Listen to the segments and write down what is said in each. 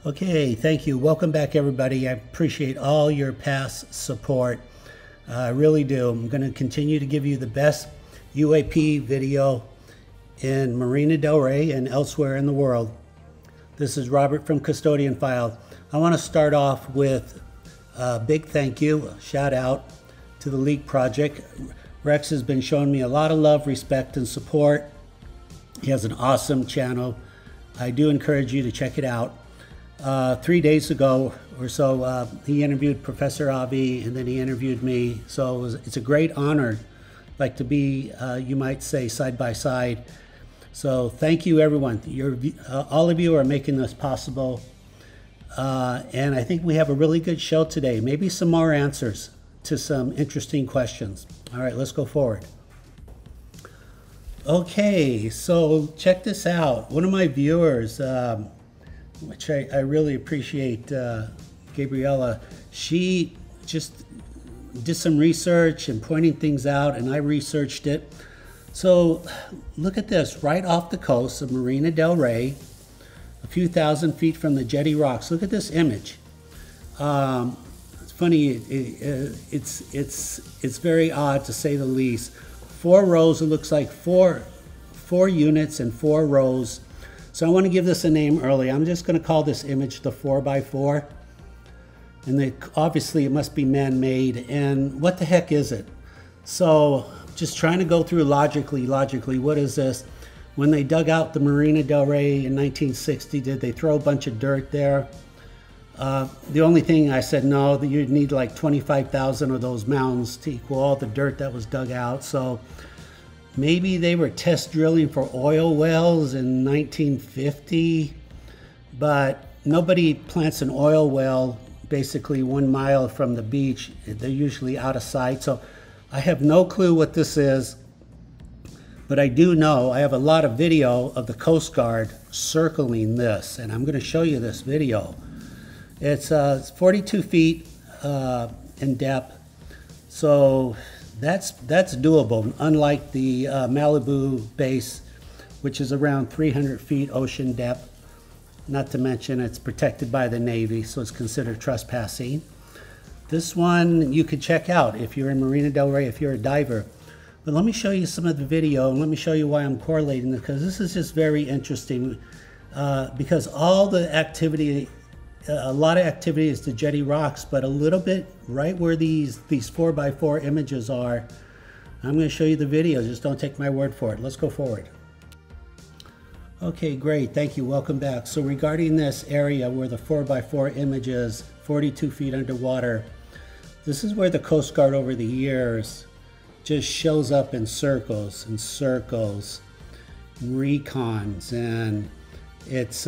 Okay, thank you. Welcome back, everybody. I appreciate all your past support. I really do. I'm going to continue to give you the best UAP video in Marina Del Rey and elsewhere in the world. This is Robert from custodianfile. I want to start off with a big thank you, shout out to the Leak Project. Rex has been showing me a lot of love, respect, and support. He has an awesome channel. I do encourage you to check it out. 3 days ago or so, he interviewed Professor Avi, and then he interviewed me. So it's a great honor, like to be, you might say, side by side. So thank you, everyone. All of you are making this possible. And I think we have a really good show today. Maybe some more answers to some interesting questions. All right, let's go forward. Okay, so check this out. One of my viewers, which I really appreciate, Gabriella, she just did some research and pointing things out, and I researched it. So look at this, right off the coast of Marina Del Rey, a few thousand feet from the Jetty Rocks. Look at this image. It's funny, it's very odd to say the least. 4 rows, it looks like four units and 4 rows. So I want to give this a name early. I'm just going to call this image the 4x4. And obviously it must be man-made. And what the heck is it? So just trying to go through logically, what is this? When they dug out the Marina Del Rey in 1960, did they throw a bunch of dirt there? The only thing I said, no, that you'd need like 25,000 of those mounds to equal all the dirt that was dug out. So maybe they were test drilling for oil wells in 1950, but nobody plants an oil well basically 1 mile from the beach. They're usually out of sight. So I have no clue what this is, but I do know I have a lot of video of the Coast Guard circling this, and I'm going to show you this video. It's 42 feet in depth, so that's doable, unlike the Malibu base, which is around 300 feet ocean depth. Not to mention it's protected by the Navy, so it's considered trespassing. This one you could check out if you're in Marina Del Rey, if you're a diver. But let me show you some of the video, and let me show you why I'm correlating this, because this is just very interesting. Because all the activity, a lot of activity is the Jetty Rocks, but a little bit right where these 4x4 images are. I'm going to show you the video, just don't take my word for it. Let's go forward. Okay, great, thank you, welcome back. So regarding this area where the 4x4 image is 42 feet underwater, this is where the Coast Guard over the years just shows up in circles and circles, recons, and it's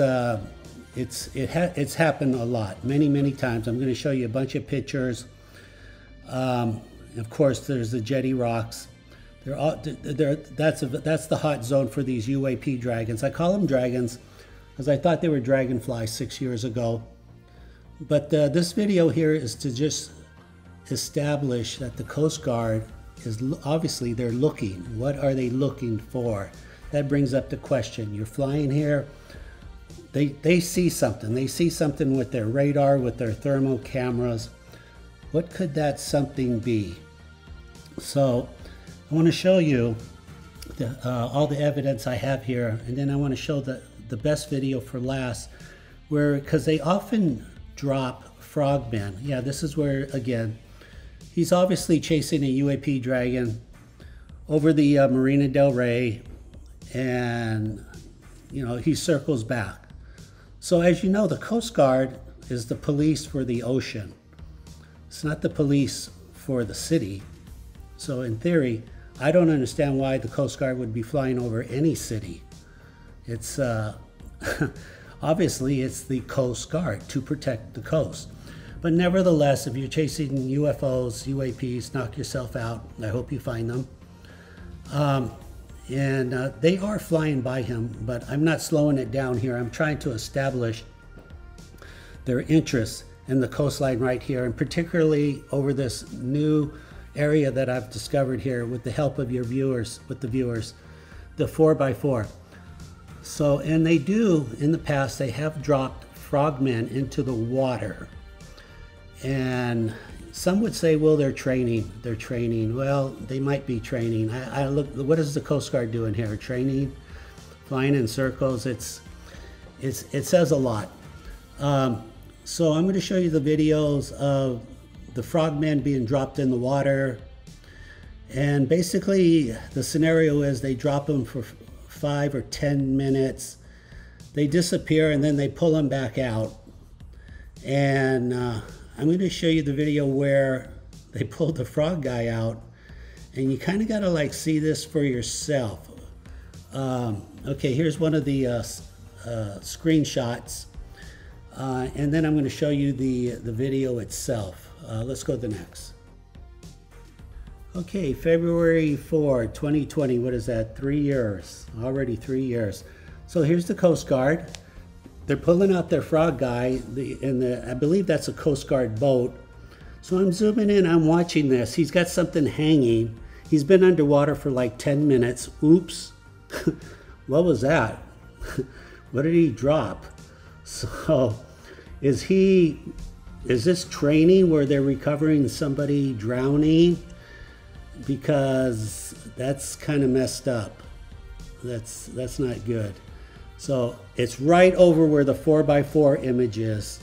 happened a lot, many times. I'm going to show you a bunch of pictures. Of course, there's the Jetty Rocks. That's the hot zone for these UAP dragons. I call them dragons because I thought they were dragonflies 6 years ago. But this video here is to just establish that the Coast Guard is obviously they're looking. What are they looking for? That brings up the question. You're flying here. They see something. They see something with their radar, with their thermal cameras. What could that something be? So I want to show you all the evidence I have here, and then I want to show the best video for last, because they often drop frogmen. Yeah, this is where, again, he's obviously chasing a UAP dragon over the Marina Del Rey, and you know, he circles back. So as you know, the Coast Guard is the police for the ocean. It's not the police for the city. So in theory, I don't understand why the Coast Guard would be flying over any city. It's obviously it's the Coast Guard to protect the coast. But nevertheless, if you're chasing UFOs, UAPs, knock yourself out. I hope you find them. They are flying by him, but I'm not slowing it down here. I'm trying to establish their interest in the coastline right here, and particularly over this new area that I've discovered here with the help of your viewers, the 4x4. So, and they do, in the past, they have dropped frogmen into the water. And some would say, well, they're training. They're training. Well, they might be training. I look. What is the Coast Guard doing here? Training, flying in circles. It says a lot. So I'm going to show you the videos of the frogmen being dropped in the water. And basically, the scenario is they drop them for 5 or 10 minutes. They disappear, and then they pull them back out. And I'm going to show you the video where they pulled the frog guy out, and you kind of got to like see this for yourself. Okay, here's one of the screenshots, and then I'm going to show you the video itself. Let's go to the next. Okay, February 4, 2020, what is that? 3 years, already 3 years. So here's the Coast Guard. They're pulling out their frog guy, I believe that's a Coast Guard boat. So I'm zooming in, I'm watching this. He's got something hanging. He's been underwater for like 10 minutes. Oops, what was that? What did he drop? So is this training where they're recovering somebody drowning? Because that's kind of messed up. That's not good. So it's right over where the 4x4 image is.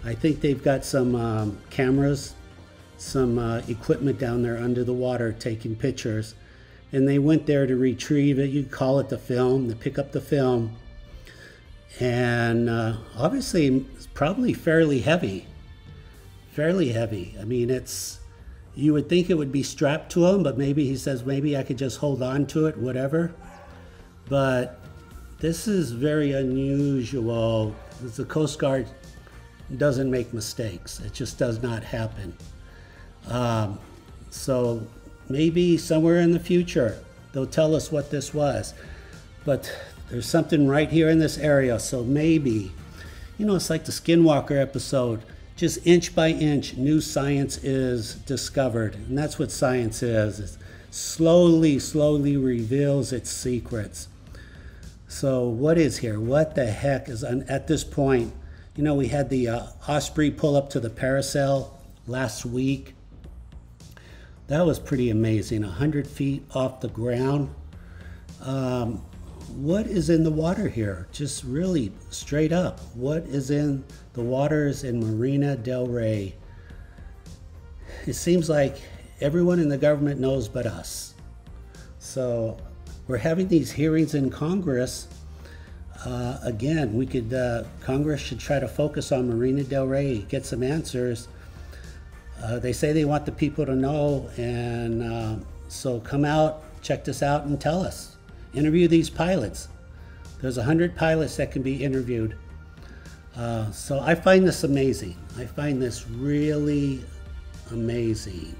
I think they've got some cameras, some equipment down there under the water taking pictures. And they went there to retrieve it. You'd call it the film. They pick up the film. And obviously it's probably fairly heavy. Fairly heavy. I mean, you would think it would be strapped to him, but maybe he says, maybe I could just hold on to it, whatever. But this is very unusual. The Coast Guard doesn't make mistakes. It just does not happen. So maybe somewhere in the future, they'll tell us what this was. But there's something right here in this area. So maybe, it's like the Skinwalker episode. Just inch by inch, new science is discovered. And that's what science is. It slowly reveals its secrets. So what is here? What the heck is at this point? We had the Osprey pull up to the parasail last week. That was pretty amazing, 100 feet off the ground. What is in the water here? Just really straight up. What is in the waters in Marina del Rey? It seems like everyone in the government knows but us. So we're having these hearings in Congress. Again, Congress should try to focus on Marina del Rey, get some answers. They say they want the people to know, and so come out, check this out, and tell us. Interview these pilots. There's 100 pilots that can be interviewed. So I find this amazing. I find this really amazing.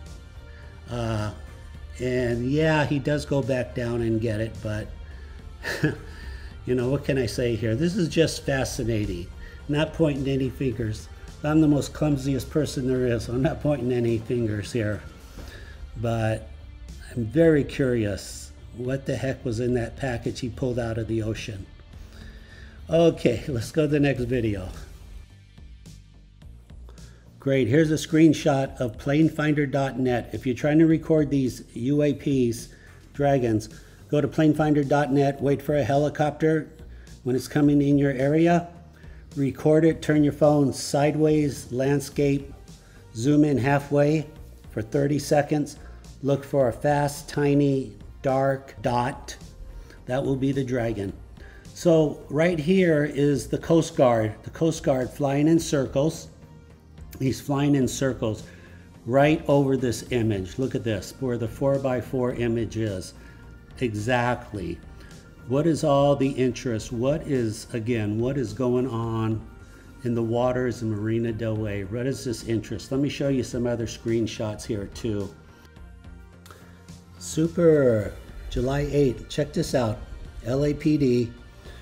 And yeah, he does go back down and get it, but what can I say here? This is just fascinating. Not pointing any fingers. I'm the most clumsiest person there is. I'm not pointing any fingers here. But I'm very curious. What the heck was in that package he pulled out of the ocean? Okay, let's go to the next video. Great, here's a screenshot of planefinder.net. If you're trying to record these UAPs, dragons, go to planefinder.net, wait for a helicopter. When it's coming in your area, record it, turn your phone sideways, landscape, zoom in halfway for 30 seconds. Look for a fast, tiny, dark dot. That will be the dragon. So right here is the Coast Guard. The Coast Guard flying in circles. He's flying in circles right over this image. Look at this, where the 4x4 image is. Exactly. What is all the interest? What is going on in the waters of Marina del Rey? What is this interest? Let me show you some other screenshots here too. Super, July 8th, check this out. LAPD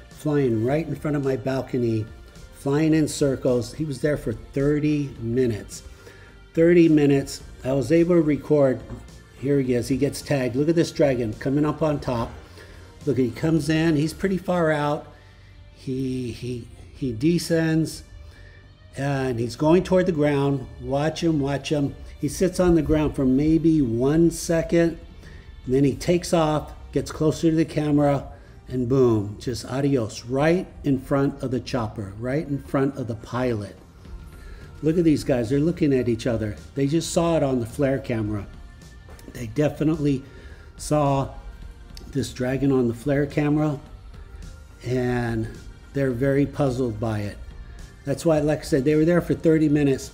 flying right in front of my balcony, flying in circles. He was there for 30 minutes. 30 minutes. I was able to record. Here he is. He gets tagged. Look at this dragon coming up on top. Look, he comes in. He's pretty far out. He He descends and he's going toward the ground. Watch him, watch him. He sits on the ground for maybe 1 second, and then he takes off, gets closer to the camera, and boom, just adios, right in front of the chopper, right in front of the pilot. Look at these guys, they're looking at each other. They just saw it on the flare camera. They definitely saw this dragon on the flare camera, and they're very puzzled by it. That's why, like I said, they were there for 30 minutes.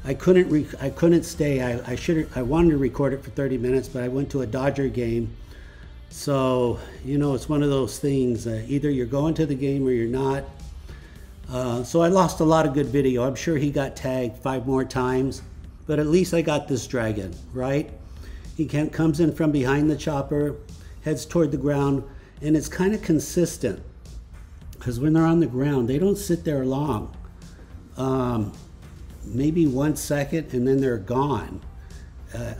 I couldn't stay. I wanted to record it for 30 minutes, but I went to a Dodger game. So, you know, it's one of those things, either you're going to the game or you're not. So I lost a lot of good video. I'm sure he got tagged 5 more times, but at least I got this dragon, right? He comes in from behind the chopper, heads toward the ground, and it's kind of consistent, because when they're on the ground, they don't sit there long. Maybe 1 second and then they're gone.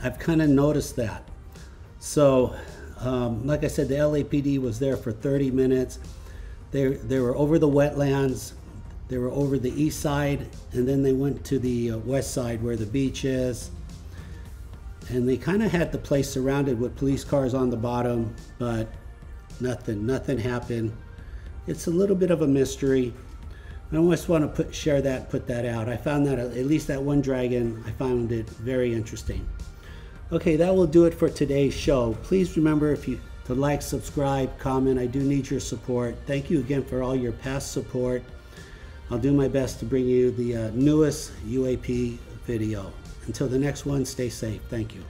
I've kind of noticed that. So, like I said, the LAPD was there for 30 minutes. They were over the wetlands. They were over the east side, and then they went to the west side where the beach is. And they kind of had the place surrounded with police cars on the bottom, but nothing happened. It's a little bit of a mystery. I always want to put that out. I found that at least that one dragon, I found it very interesting. Okay, that will do it for today's show. Please remember to like, subscribe, comment. I do need your support. Thank you again for all your past support. I'll do my best to bring you the newest UAP video. Until the next one, stay safe. Thank you.